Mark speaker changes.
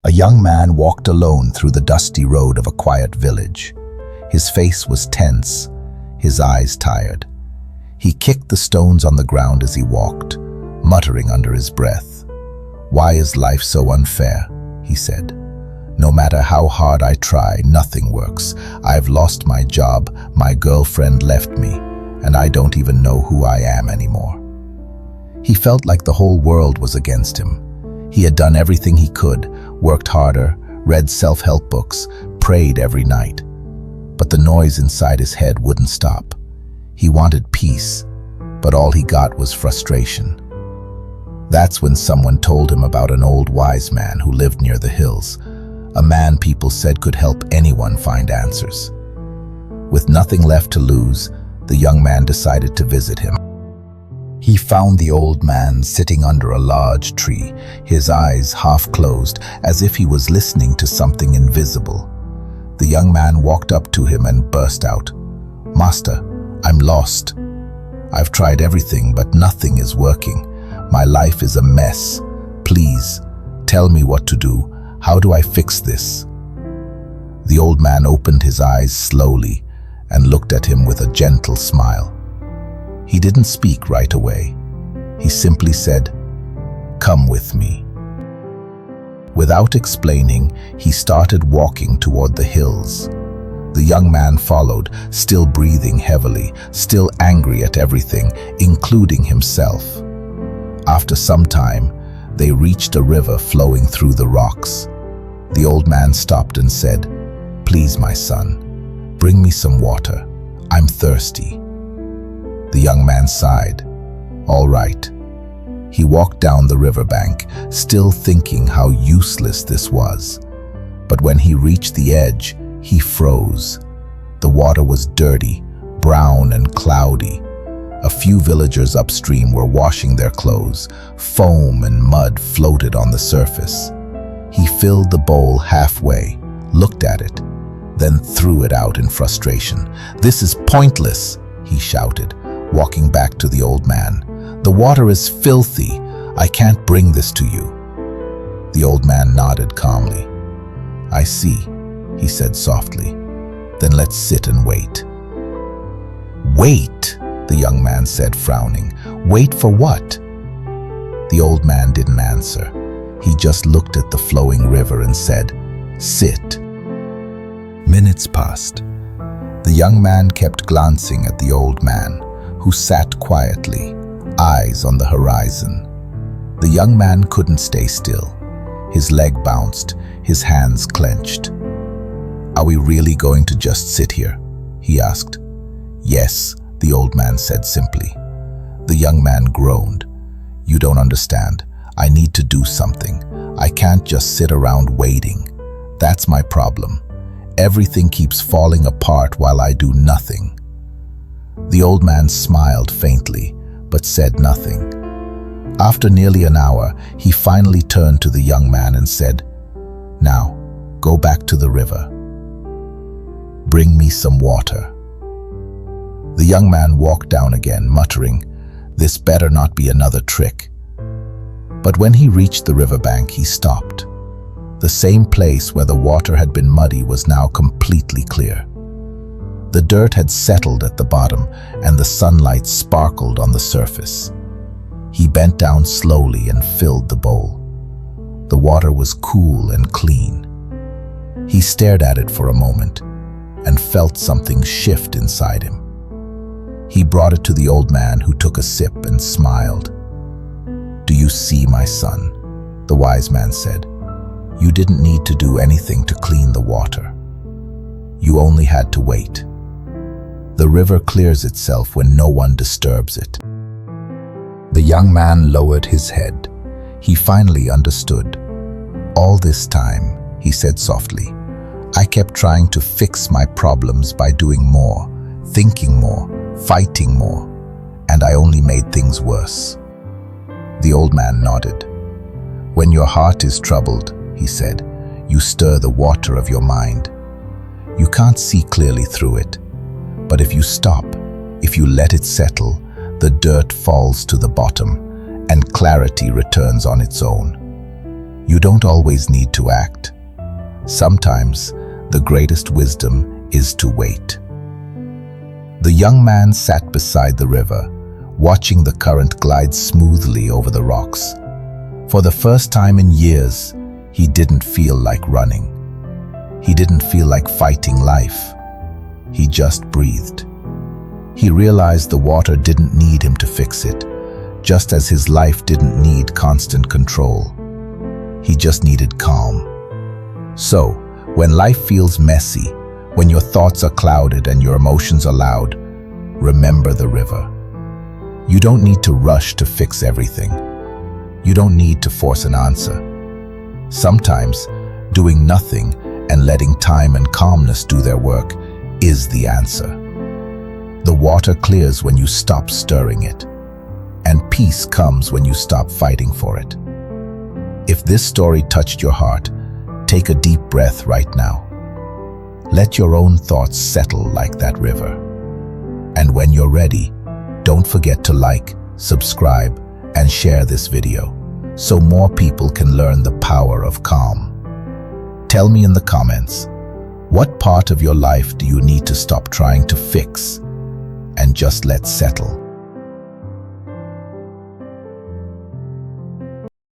Speaker 1: A young man walked alone through the dusty road of a quiet village. His face was tense, his eyes tired. He kicked the stones on the ground as he walked, muttering under his breath. "Why is life so unfair?" he said. "No matter how hard I try, nothing works. I've lost my job, my girlfriend left me, and I don't even know who I am anymore." He felt like the whole world was against him. He had done everything he could, worked harder, read self-help books, prayed every night. But the noise inside his head wouldn't stop. He wanted peace, but all he got was frustration. That's when someone told him about an old wise man who lived near the hills, a man people said could help anyone find answers. With nothing left to lose, the young man decided to visit him. He found the old man sitting under a large tree, his eyes half closed, as if he was listening to something invisible. The young man walked up to him and burst out, "Master, I'm lost. I've tried everything, but nothing is working. My life is a mess. Please, tell me what to do. How do I fix this?" The old man opened his eyes slowly and looked at him with a gentle smile. He didn't speak right away. He simply said, "Come with me." Without explaining, he started walking toward the hills. The young man followed, still breathing heavily, still angry at everything, including himself. After some time, they reached a river flowing through the rocks. The old man stopped and said, "Please, my son, bring me some water. I'm thirsty." The young man sighed. "All right." He walked down the riverbank, still thinking how useless this was. But when he reached the edge, he froze. The water was dirty, brown and cloudy. A few villagers upstream were washing their clothes. Foam and mud floated on the surface. He filled the bowl halfway, looked at it, then threw it out in frustration. "This is pointless," he shouted, walking back to the old man. "The water is filthy. I can't bring this to you." The old man nodded calmly. "I see," he said softly. "Then let's sit and wait." "Wait," the young man said, frowning. "Wait for what?" The old man didn't answer. He just looked at the flowing river and said, "Sit." Minutes passed. The young man kept glancing at the old man, who sat quietly, eyes on the horizon. The young man couldn't stay still. His leg bounced, his hands clenched. "Are we really going to just sit here?" he asked. "Yes," the old man said simply. The young man groaned. "You don't understand. I need to do something. I can't just sit around waiting. That's my problem. Everything keeps falling apart while I do nothing." The old man smiled faintly, but said nothing. After nearly an hour, he finally turned to the young man and said, "Now, go back to the river. Bring me some water." The young man walked down again, muttering, "This better not be another trick." But when he reached the riverbank, he stopped. The same place where the water had been muddy was now completely clear. The dirt had settled at the bottom, and the sunlight sparkled on the surface. He bent down slowly and filled the bowl. The water was cool and clean. He stared at it for a moment and felt something shift inside him. He brought it to the old man, who took a sip and smiled. "Do you see, my son?" the wise man said. "You didn't need to do anything to clean the water. You only had to wait. The river clears itself when no one disturbs it." The young man lowered his head. He finally understood. "All this time," he said softly, "I kept trying to fix my problems by doing more, thinking more, fighting more, and I only made things worse." The old man nodded. "When your heart is troubled," he said, "you stir the water of your mind. You can't see clearly through it. But if you stop, if you let it settle, the dirt falls to the bottom and clarity returns on its own. You don't always need to act. Sometimes the greatest wisdom is to wait. The young man sat beside the river, watching the current glide smoothly over the rocks. For the first time in years, he didn't feel like running. He didn't feel like fighting life. He just breathed. He realized the water didn't need him to fix it, just as his life didn't need constant control. He just needed calm. So, when life feels messy, when your thoughts are clouded and your emotions are loud, remember the river. You don't need to rush to fix everything. You don't need to force an answer. Sometimes, doing nothing and letting time and calmness do their work is the answer. The water clears when you stop stirring it, and peace comes when you stop fighting for it. If this story touched your heart, take a deep breath right now. Let your own thoughts settle like that river. And when you're ready, don't forget to like, subscribe, and share this video so more people can learn the power of calm. Tell me in the comments, what part of your life do you need to stop trying to fix and just let settle?